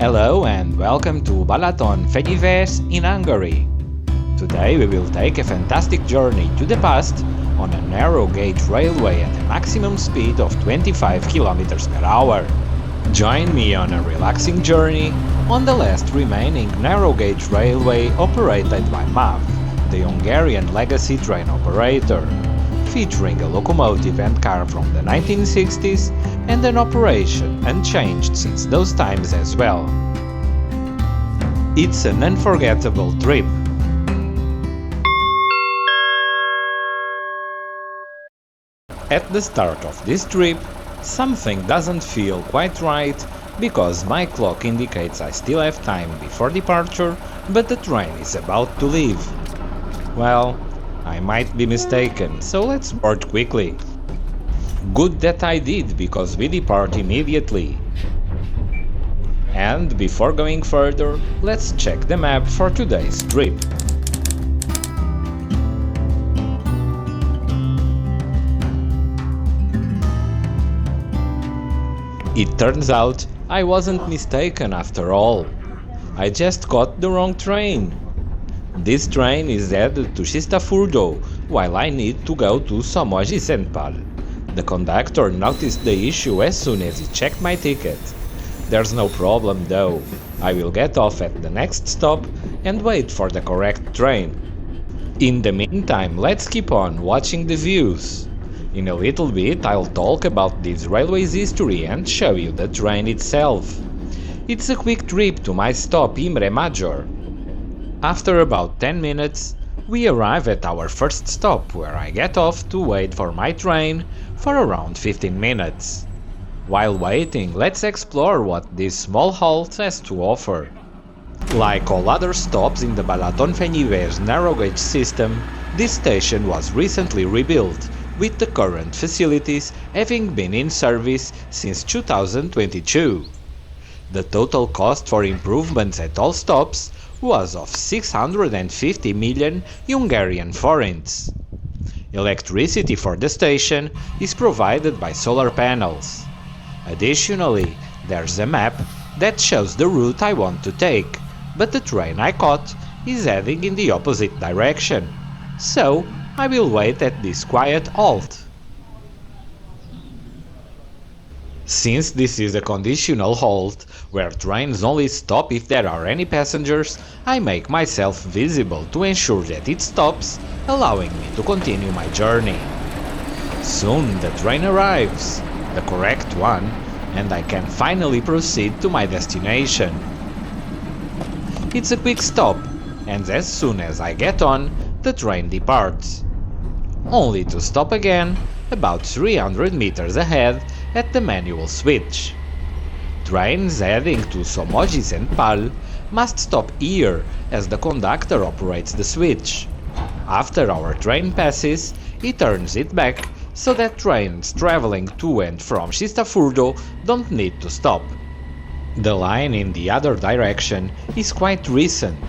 Hello and welcome to Balatonfenyves in Hungary. Today we will take a fantastic journey to the past on a narrow gauge railway at a maximum speed of 25 km per hour. Join me on a relaxing journey on the last remaining narrow gauge railway operated by MÁV, the Hungarian legacy train operator, featuring a locomotive and car from the 1960s and an operation unchanged since those times as well. It's an unforgettable trip. At the start of this trip, something doesn't feel quite right because my clock indicates I still have time before departure, but the train is about to leave. Well, I might be mistaken, so let's board quickly. Good that I did, because we depart immediately. And before going further, let's check the map for today's trip. It turns out I wasn't mistaken after all. I just got the wrong train. This train is headed to Szistafurdo, while I need to go to Somogyszentpál. The conductor noticed the issue as soon as he checked my ticket. There's no problem though. I will get off at the next stop and wait for the correct train. In the meantime, let's keep on watching the views. In a little bit I'll talk about this railway's history and show you the train itself. It's a quick trip to my stop Imremajor. After about 10 minutes, we arrive at our first stop, where I get off to wait for my train for around 15 minutes. While waiting, let's explore what this small halt has to offer. Like all other stops in the Balatonfenyves narrow gauge system, this station was recently rebuilt, with the current facilities having been in service since 2022. The total cost for improvements at all stops was of 650 million Hungarian forints. Electricity for the station is provided by solar panels. Additionally, there's a map that shows the route I want to take, but the train I caught is heading in the opposite direction, so I will wait at this quiet halt. Since this is a conditional halt, where trains only stop if there are any passengers, I make myself visible to ensure that it stops, allowing me to continue my journey. Soon the train arrives, the correct one, and I can finally proceed to my destination. It's a quick stop, and as soon as I get on, the train departs. Only to stop again, about 300 meters ahead, at the manual switch. Trains heading to Somogyszentpál must stop here as the conductor operates the switch. After our train passes, he turns it back so that trains traveling to and from Szistafurdo don't need to stop. The line in the other direction is quite recent.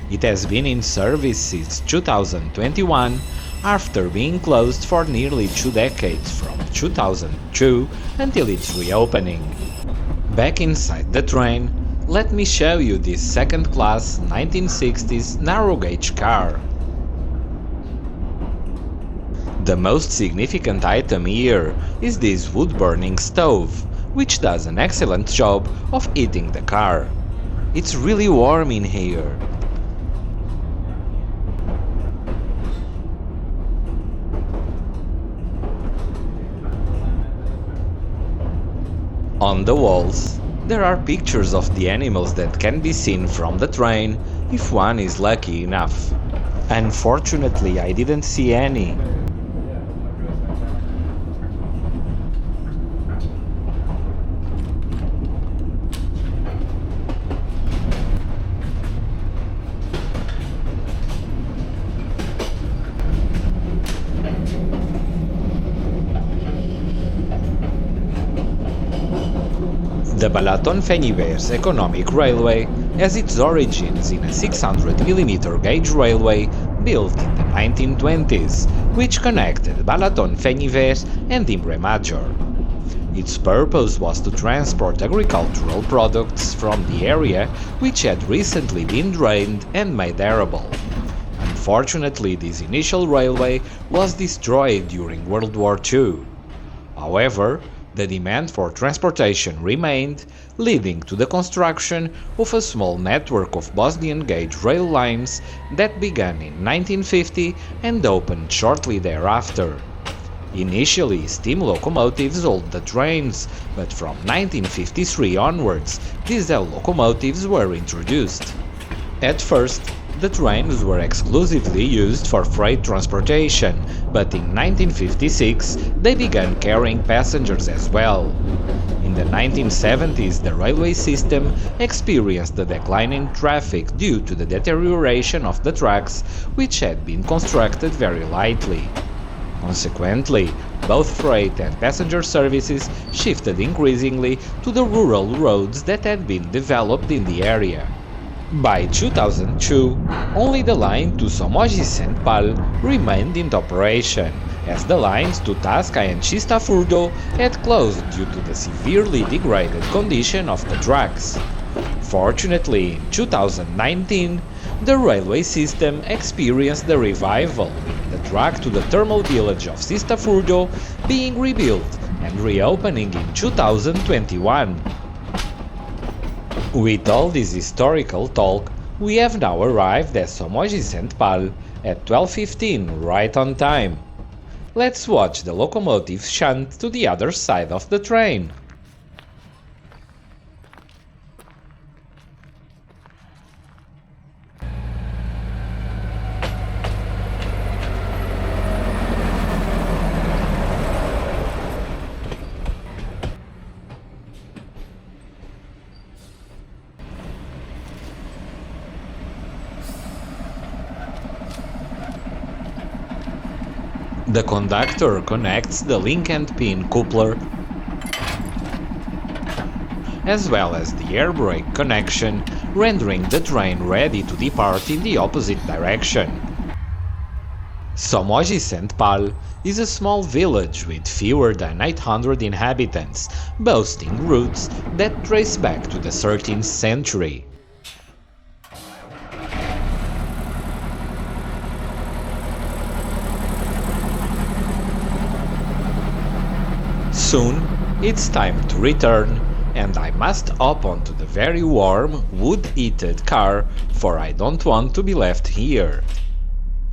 It has been in service since 2021, after being closed for nearly 2 decades from 2002 until its reopening. Back inside the train, let me show you this second-class 1960s narrow-gauge car. The most significant item here is this wood-burning stove, which does an excellent job of heating the car. It's really warm in here. On the walls, there are pictures of the animals that can be seen from the train if one is lucky enough. Unfortunately, I didn't see any. The Balatonfenyves Economic Railway has its origins in a 600mm gauge railway built in the 1920s, which connected Balatonfenyves and Imremajor. Its purpose was to transport agricultural products from the area which had recently been drained and made arable. Unfortunately, this initial railway was destroyed during World War II. However, the demand for transportation remained, leading to the construction of a small network of Bosnian Gauge rail lines that began in 1950 and opened shortly thereafter. Initially, steam locomotives hauled the trains, but from 1953 onwards, diesel locomotives were introduced. At first, the trains were exclusively used for freight transportation, but in 1956 they began carrying passengers as well. In the 1970s, the railway system experienced a decline in traffic due to the deterioration of the tracks, which had been constructed very lightly. Consequently, both freight and passenger services shifted increasingly to the rural roads that had been developed in the area. By 2002, only the line to Somogyszentpál remained in operation, as the lines to Tasca and Cistafurdo had closed due to the severely degraded condition of the tracks. Fortunately, in 2019, the railway system experienced a revival, with the track to the thermal village of Cistafurdo being rebuilt and reopening in 2021. With all this historical talk, we have now arrived at Somogyszentpál at 12:15 right on time. Let's watch the locomotive shunt to the other side of the train. The conductor connects the link and pin coupler, as well as the air brake connection, rendering the train ready to depart in the opposite direction. Somogyszentpál is a small village with fewer than 800 inhabitants, boasting roots that trace back to the 13th century. Soon, it's time to return, and I must hop onto the very warm, wood-heated car, for I don't want to be left here.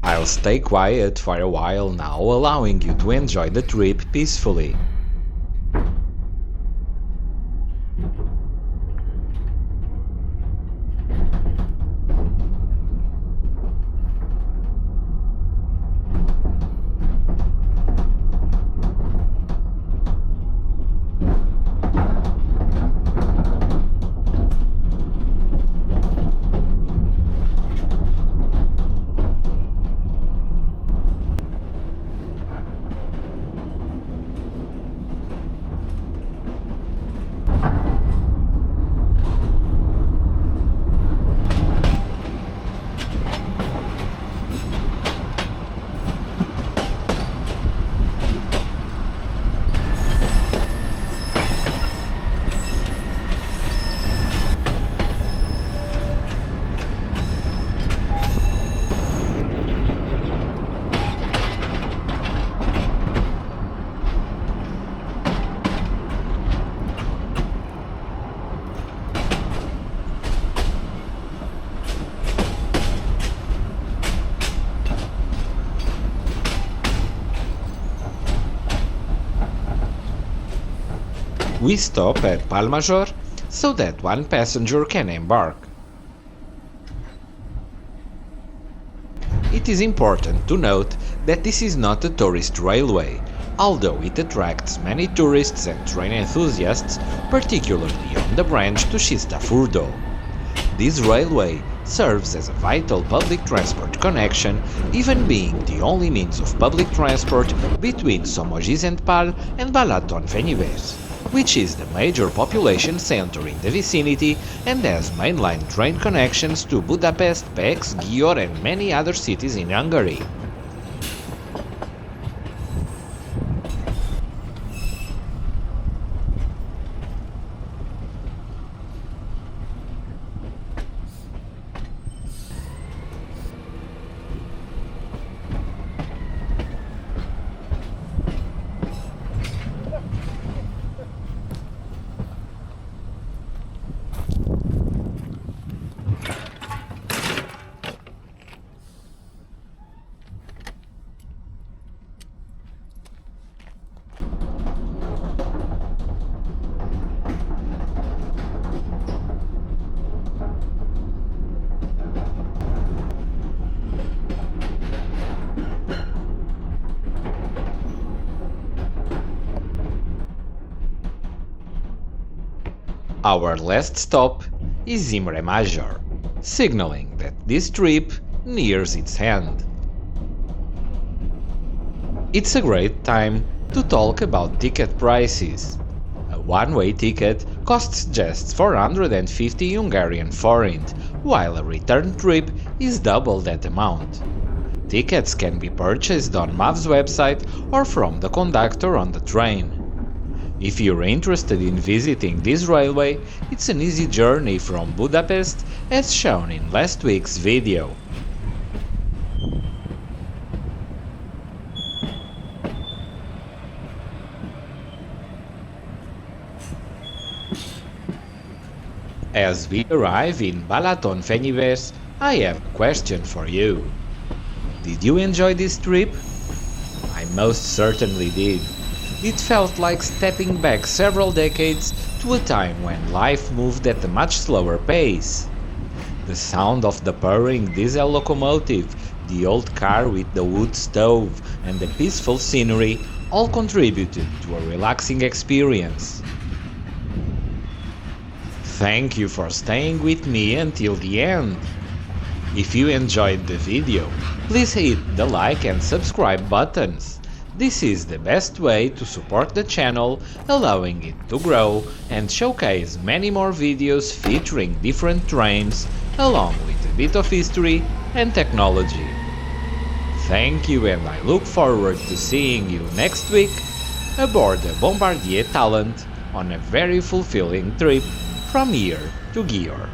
I'll stay quiet for a while now, allowing you to enjoy the trip peacefully. We stop at Imremajor so that one passenger can embark. It is important to note that this is not a tourist railway, although it attracts many tourists and train enthusiasts, particularly on the branch to Cistafurdo. This railway serves as a vital public transport connection, even being the only means of public transport between Somogyszentpál and Balatonfenyves, which is the major population center in the vicinity and has mainline train connections to Budapest, Pécs, Győr and many other cities in Hungary. Our last stop is Imremajor, signaling that this trip nears its end. It's a great time to talk about ticket prices. A one-way ticket costs just 450 Hungarian forint, while a return trip is double that amount. Tickets can be purchased on MAV's website or from the conductor on the train. If you're interested in visiting this railway, it's an easy journey from Budapest as shown in last week's video. As we arrive in Balatonfenyves, I have a question for you. Did you enjoy this trip? I most certainly did. It felt like stepping back several decades to a time when life moved at a much slower pace. The sound of the purring diesel locomotive, the old car with the wood stove, and the peaceful scenery all contributed to a relaxing experience. Thank you for staying with me until the end. If you enjoyed the video, please hit the like and subscribe buttons. This is the best way to support the channel, allowing it to grow and showcase many more videos featuring different trains, along with a bit of history and technology. Thank you, and I look forward to seeing you next week aboard a Bombardier Talent on a very fulfilling trip from year to gear.